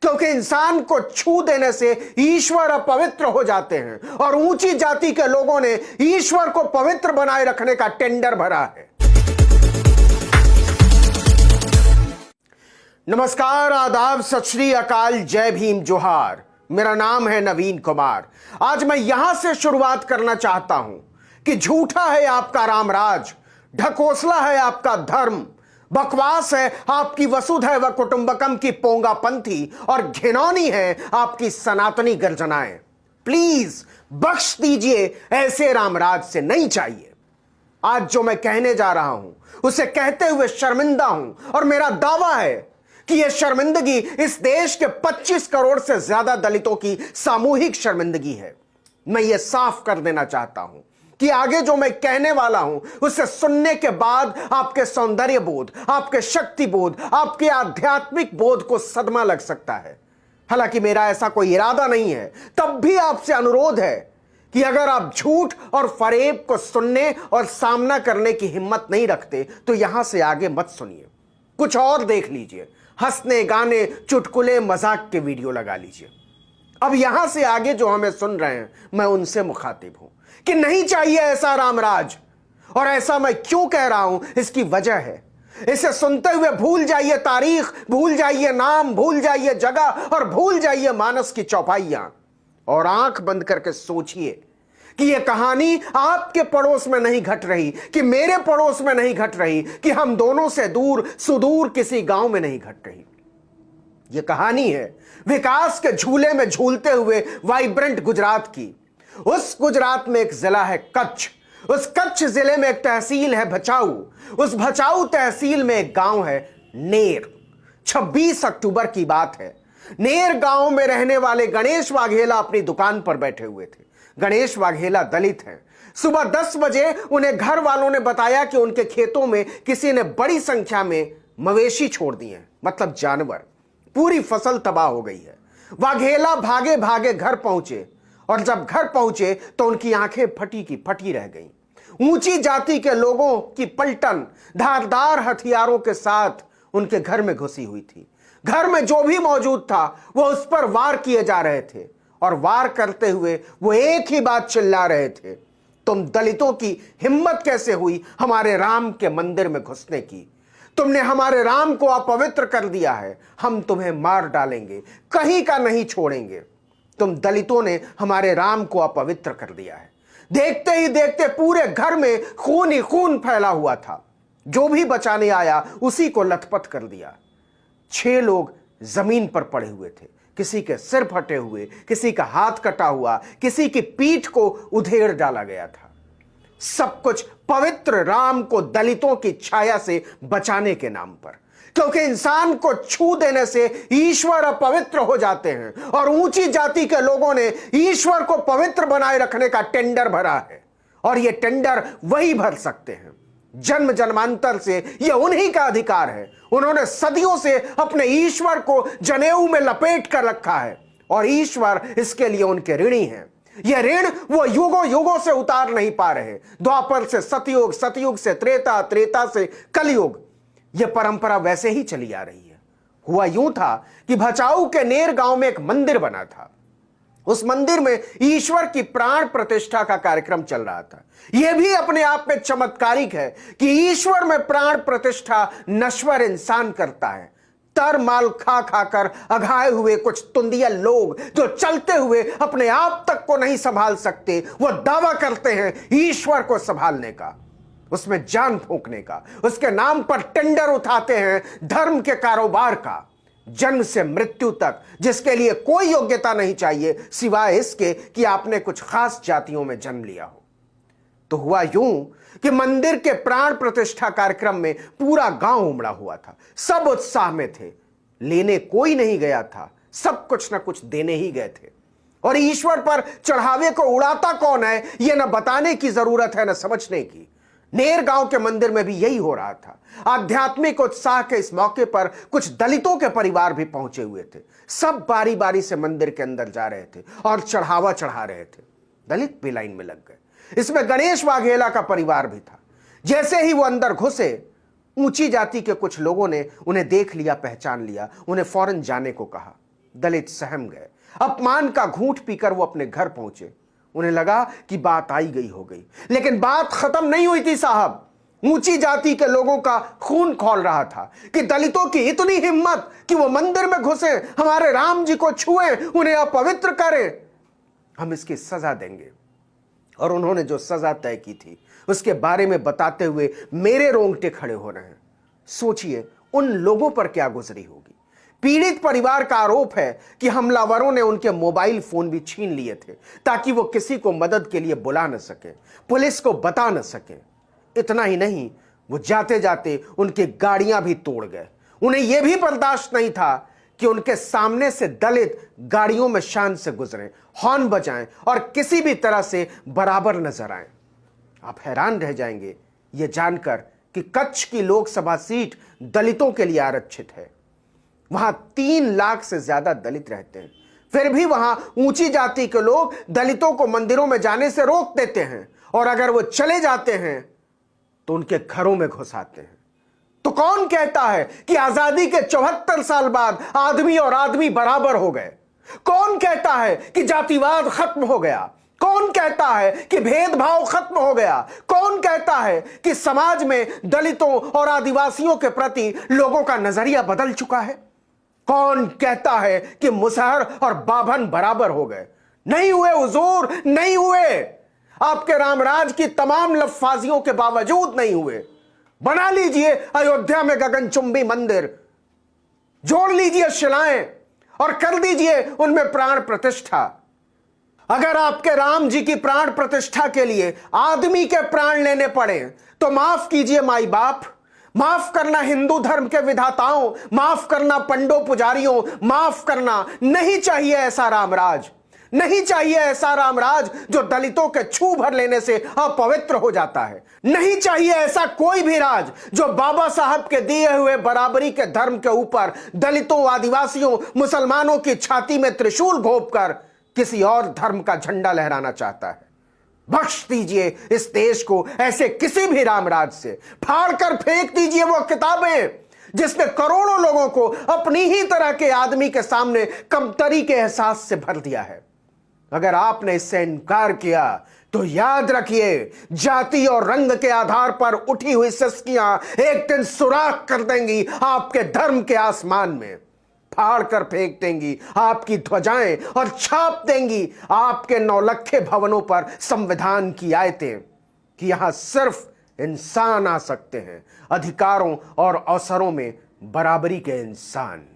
क्योंकि इंसान को छू देने से ईश्वर अपवित्र हो जाते हैं और ऊंची जाति के लोगों ने ईश्वर को पवित्र बनाए रखने का टेंडर भरा है। नमस्कार, आदाब, सत श्री अकाल, जय भीम, जोहार। मेरा नाम है नवीन कुमार। आज मैं यहां से शुरुआत करना चाहता हूं कि झूठा है आपका रामराज, ढकोसला है आपका धर्म, बकवास है आपकी वसुधैव कुटुंबकम की पोंगापंथी और घिनौनी है आपकी सनातनी गर्जनाएं। प्लीज बख्श दीजिए, ऐसे रामराज से नहीं चाहिए। आज जो मैं कहने जा रहा हूं उसे कहते हुए शर्मिंदा हूं और मेरा दावा है कि यह शर्मिंदगी इस देश के 25 करोड़ से ज्यादा दलितों की सामूहिक शर्मिंदगी है। मैं यह साफ कर देना चाहता हूं कि आगे जो मैं कहने वाला हूं उसे सुनने के बाद आपके सौंदर्य बोध, आपके शक्ति बोध, आपके आध्यात्मिक बोध को सदमा लग सकता है। हालांकि मेरा ऐसा कोई इरादा नहीं है, तब भी आपसे अनुरोध है कि अगर आप झूठ और फरेब को सुनने और सामना करने की हिम्मत नहीं रखते तो यहां से आगे मत सुनिए, कुछ और देख लीजिए। हंसने, गाने, चुटकुले, मजाक के वीडियो लगा लीजिए। अब यहां से आगे जो हमें सुन रहे हैं, मैं उनसे मुखातिब हूं कि नहीं चाहिए ऐसा रामराज। और ऐसा मैं क्यों कह रहा हूं, इसकी वजह है, इसे सुनते हुए भूल जाइए तारीख, भूल जाइए नाम, भूल जाइए जगह और भूल जाइए मानस की चौपाइयां और आंख बंद करके सोचिए कि यह कहानी आपके पड़ोस में नहीं घट रही, कि मेरे पड़ोस में नहीं घट रही, कि हम दोनों से दूर सुदूर किसी गांव में नहीं घट रही। यह कहानी है विकास के झूले में झूलते हुए वाइब्रेंट गुजरात की। उस गुजरात में एक जिला है कच्छ, उस कच्छ जिले में एक तहसील है भचाऊ, उस भचाऊ तहसील में एक गांव है नेर। 26 अक्टूबर की बात है। नेर गांव में रहने वाले गणेश वाघेला अपनी दुकान पर बैठे हुए थे। गणेश वाघेला दलित हैं। सुबह 10 बजे उन्हें घर वालों ने बताया कि उनके खेतों में किसी ने बड़ी संख्या में मवेशी छोड़ दिए हैं, मतलब जानवर। पूरी फसल तबाह हो गई है। वाघेला भागे भागे घर पहुंचे और जब घर पहुंचे तो उनकी आंखें फटी की फटी रह गईं। ऊंची जाति के लोगों की पलटन धारदार हथियारों के साथ उनके घर में घुसी हुई थी। घर में जो भी मौजूद था वो उस पर वार किए जा रहे थे और वार करते हुए वो एक ही बात चिल्ला रहे थे, तुम दलितों की हिम्मत कैसे हुई हमारे राम के मंदिर में घुसने की? तुमने हमारे राम को अपवित्र कर दिया है, हम तुम्हें मार डालेंगे, कहीं का नहीं छोड़ेंगे। तुम दलितों ने हमारे राम को अपवित्र कर दिया है। देखते ही देखते पूरे घर में खून ही खून फैला हुआ था। जो भी बचाने आया उसी को लथपथ कर दिया। 6 लोग जमीन पर पड़े हुए थे, किसी के सिर फटे हुए, किसी का हाथ कटा हुआ, किसी की पीठ को उधेड़ डाला गया था। सब कुछ पवित्र राम को दलितों की छाया से बचाने के नाम पर, क्योंकि इंसान को छू देने से ईश्वर अपवित्र हो जाते हैं और ऊंची जाति के लोगों ने ईश्वर को पवित्र बनाए रखने का टेंडर भरा है। और यह टेंडर वही भर सकते हैं। जन्म जन्मांतर से यह उन्हीं का अधिकार है। उन्होंने सदियों से अपने ईश्वर को जनेऊ में लपेट कर रखा है और ईश्वर इसके लिए उनके ऋणी हैं। यह ऋण वो युगों युगों से उतार नहीं पा रहे। द्वापर से सतयुग, सतयुग से त्रेता, त्रेता से कलयुग, यह परंपरा वैसे ही चली आ रही है। हुआ यूं था कि भचाऊ के नेर गांव में एक मंदिर बना था। उस मंदिर में ईश्वर की प्राण प्रतिष्ठा का कार्यक्रम चल रहा था। यह भी अपने आप में चमत्कारिक है कि ईश्वर में प्राण प्रतिष्ठा नश्वर इंसान करता है। तर माल खा खाकर अघाए हुए कुछ तुंदिया लोग जो चलते हुए अपने आप तक को नहीं संभाल सकते, वो दावा करते हैं ईश्वर को संभालने का, उसमें जान फूंकने का, उसके नाम पर टेंडर उठाते हैं धर्म के कारोबार का, जन्म से मृत्यु तक, जिसके लिए कोई योग्यता नहीं चाहिए सिवाय इसके कि आपने कुछ खास जातियों में जन्म लिया हो। तो हुआ यूं कि मंदिर के प्राण प्रतिष्ठा कार्यक्रम में पूरा गांव उमड़ा हुआ था। सब उत्साह में थे, लेने कोई नहीं गया था, सब कुछ ना कुछ देने ही गए थे। और ईश्वर पर चढ़ावे को उड़ाता कौन है यह न बताने की जरूरत है न समझने की। नेर गांव के मंदिर में भी यही हो रहा था। आध्यात्मिक उत्साह के इस मौके पर कुछ दलितों के परिवार भी पहुंचे हुए थे। सब बारी बारी से मंदिर के अंदर जा रहे थे और चढ़ावा चढ़ा रहे थे। दलित भी लाइन में लग गए। इसमें गणेश वाघेला का परिवार भी था। जैसे ही वो अंदर घुसे, ऊंची जाति के कुछ लोगों ने उन्हें देख लिया, पहचान लिया, उन्हें फौरन जाने को कहा। दलित सहम गए। अपमान का घूंट पीकर वो अपने घर पहुंचे। उन्हें लगा कि बात आई गई हो गई, लेकिन बात खत्म नहीं हुई थी साहब। ऊंची जाति के लोगों का खून खौल रहा था कि दलितों की इतनी हिम्मत कि वो मंदिर में घुसे, हमारे राम जी को छुए, उन्हें अपवित्र करें। हम इसकी सजा देंगे। और उन्होंने जो सजा तय की थी उसके बारे में बताते हुए मेरे रोंगटे खड़े हो रहे हैं। सोचिए उन लोगों पर क्या गुजरी होगी। पीड़ित परिवार का आरोप है कि हमलावरों ने उनके मोबाइल फोन भी छीन लिए थे ताकि वो किसी को मदद के लिए बुला न सके, पुलिस को बता न सके। इतना ही नहीं, वो जाते जाते उनकी गाड़ियां भी तोड़ गए। उन्हें यह भी बर्दाश्त नहीं था कि उनके सामने से दलित गाड़ियों में शान से गुजरें, हॉर्न बजाएं और किसी भी तरह से बराबर नजर आएं। आप हैरान रह जाएंगे यह जानकर कि कच्छ की लोकसभा सीट दलितों के लिए आरक्षित है। वहां 3 लाख से ज्यादा दलित रहते हैं, फिर भी वहां ऊंची जाति के लोग दलितों को मंदिरों में जाने से रोक देते हैं, और अगर वो चले जाते हैं तो उनके घरों में घुस आते हैं। तो कौन कहता है कि आजादी के 74 साल बाद आदमी और आदमी बराबर हो गए? कौन कहता है कि जातिवाद खत्म हो गया? कौन कहता है कि भेदभाव खत्म हो गया? कौन कहता है कि समाज में दलितों और आदिवासियों के प्रति लोगों का नजरिया बदल चुका है? कौन कहता है कि मुसहर और बाभन बराबर हो गए? नहीं हुए हुजूर, नहीं हुए। आपके रामराज की तमाम लफ्फाजियों के बावजूद नहीं हुए। बना लीजिए अयोध्या में गगनचुंबी मंदिर, जोड़ लीजिए शिलाएं और कर दीजिए उनमें प्राण प्रतिष्ठा। अगर आपके राम जी की प्राण प्रतिष्ठा के लिए आदमी के प्राण लेने पड़े तो माफ कीजिए माई बाप, माफ करना हिंदू धर्म के विधाताओं, माफ करना पंडो पुजारियों, माफ करना। नहीं चाहिए ऐसा रामराज, नहीं चाहिए ऐसा रामराज जो दलितों के छू भर लेने से अपवित्र हो जाता है। नहीं चाहिए ऐसा कोई भी राज जो बाबा साहब के दिए हुए बराबरी के धर्म के ऊपर दलितों, आदिवासियों, मुसलमानों की छाती में त्रिशूल घोंपकर किसी और धर्म का झंडा लहराना चाहता है। बख्श दीजिए इस देश को ऐसे किसी भी रामराज से। फाड़ कर फेंक दीजिए वो किताबें जिसने करोड़ों लोगों को अपनी ही तरह के आदमी के सामने कमतरी के एहसास से भर दिया है। अगर आपने इससे इनकार किया तो याद रखिए, जाति और रंग के आधार पर उठी हुई सिस्कियां एक दिन सुराख कर देंगी आपके धर्म के आसमान में, फाड़ कर फेंक देंगी आपकी ध्वजाएं और छाप देंगी आपके नौलखे भवनों पर संविधान की आयतें कि यहां सिर्फ इंसान आ सकते हैं, अधिकारों और अवसरों में बराबरी के इंसान।